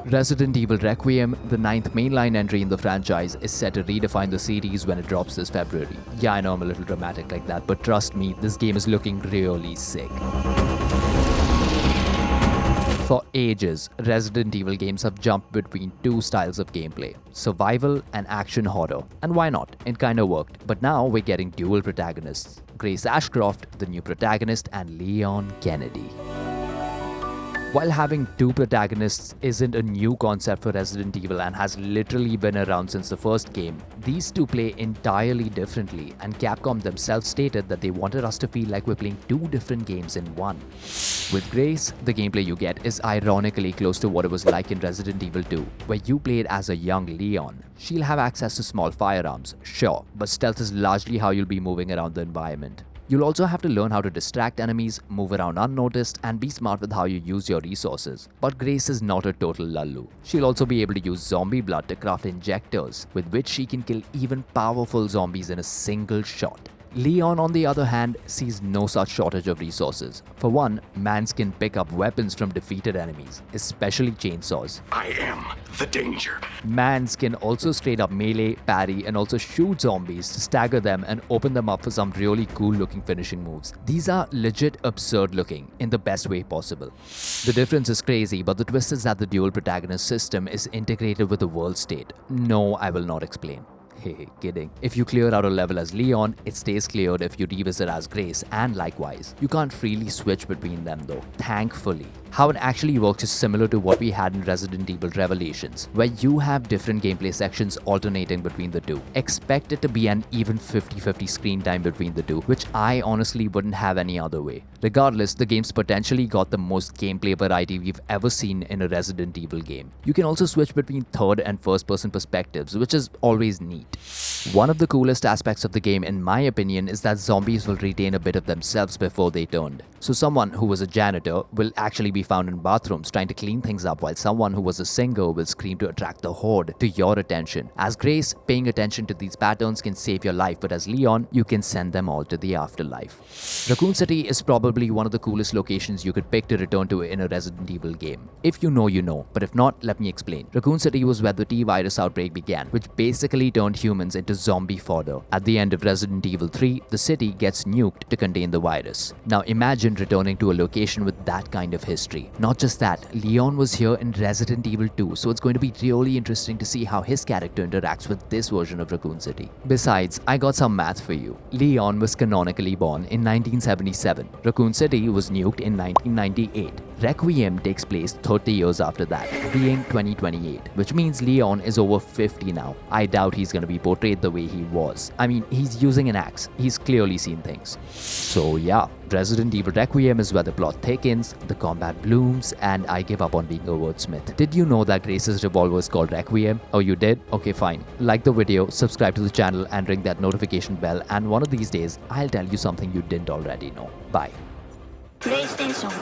Resident Evil Requiem, the 9th mainline entry in the franchise, is set to redefine the series when it drops this February. Yeah, I know I'm a little dramatic like that, but trust me, this game is looking really sick. For ages, Resident Evil games have jumped between two styles of gameplay, survival and action horror. And why not? It kinda worked. But now we're getting dual protagonists. Grace Ashcroft, the new protagonist, and Leon Kennedy. While having two protagonists isn't a new concept for Resident Evil and has literally been around since the first game, these two play entirely differently, and Capcom themselves stated that they wanted us to feel like we're playing two different games in one. With Grace, the gameplay you get is ironically close to what it was like in Resident Evil 2, where you played as a young Leon. She'll have access to small firearms, sure, but stealth is largely how you'll be moving around the environment. You'll also have to learn how to distract enemies, move around unnoticed, and be smart with how you use your resources. But Grace is not a total lullu. She'll also be able to use zombie blood to craft injectors, with which she can kill even powerful zombies in a single shot. Leon, on the other hand, sees no such shortage of resources. For one, mans can pick up weapons from defeated enemies, especially chainsaws. I am the danger. Mans can also straight up melee, parry, and also shoot zombies to stagger them and open them up for some really cool looking finishing moves. These are legit absurd looking, in the best way possible. The difference is crazy, but the twist is that the dual protagonist system is integrated with the world state. No, I will not explain. Hey, kidding. If you clear out a level as Leon, it stays cleared if you revisit as Grace, and likewise. You can't freely switch between them though, thankfully. How it actually works is similar to what we had in Resident Evil Revelations, where you have different gameplay sections alternating between the two. Expect it to be an even 50-50 screen time between the two, which I honestly wouldn't have any other way. Regardless, the game's potentially got the most gameplay variety we've ever seen in a Resident Evil game. You can also switch between third and first person perspectives, which is always neat. One of the coolest aspects of the game, in my opinion, is that zombies will retain a bit of themselves before they turned. So someone who was a janitor will actually be found in bathrooms trying to clean things up, while someone who was a singer will scream to attract the horde to your attention. As Grace, paying attention to these patterns can save your life, but as Leon, you can send them all to the afterlife. Raccoon City is probably one of the coolest locations you could pick to return to in a Resident Evil game. If you know, you know, but if not, let me explain. Raccoon City was where the T-virus outbreak began, which basically turned humans into zombie fodder. At the end of Resident Evil 3, the city gets nuked to contain the virus. Now imagine returning to a location with that kind of history. Not just that, Leon was here in Resident Evil 2, so it's going to be really interesting to see how his character interacts with this version of Raccoon City. Besides, I got some math for you. Leon was canonically born in 1977. Raccoon City was nuked in 1998. Requiem takes place 30 years after that, being 2028, which means Leon is over 50 now. I doubt he's gonna be portrayed the way he was. I mean, he's using an axe. He's clearly seen things. So yeah, Resident Evil Requiem is where the plot thickens, the combat blooms, and I give up on being a wordsmith. Did you know that Grace's revolver is called Requiem? Oh, you did? Okay, fine. Like the video, subscribe to the channel, and ring that notification bell, and one of these days, I'll tell you something you didn't already know. Bye. PlayStation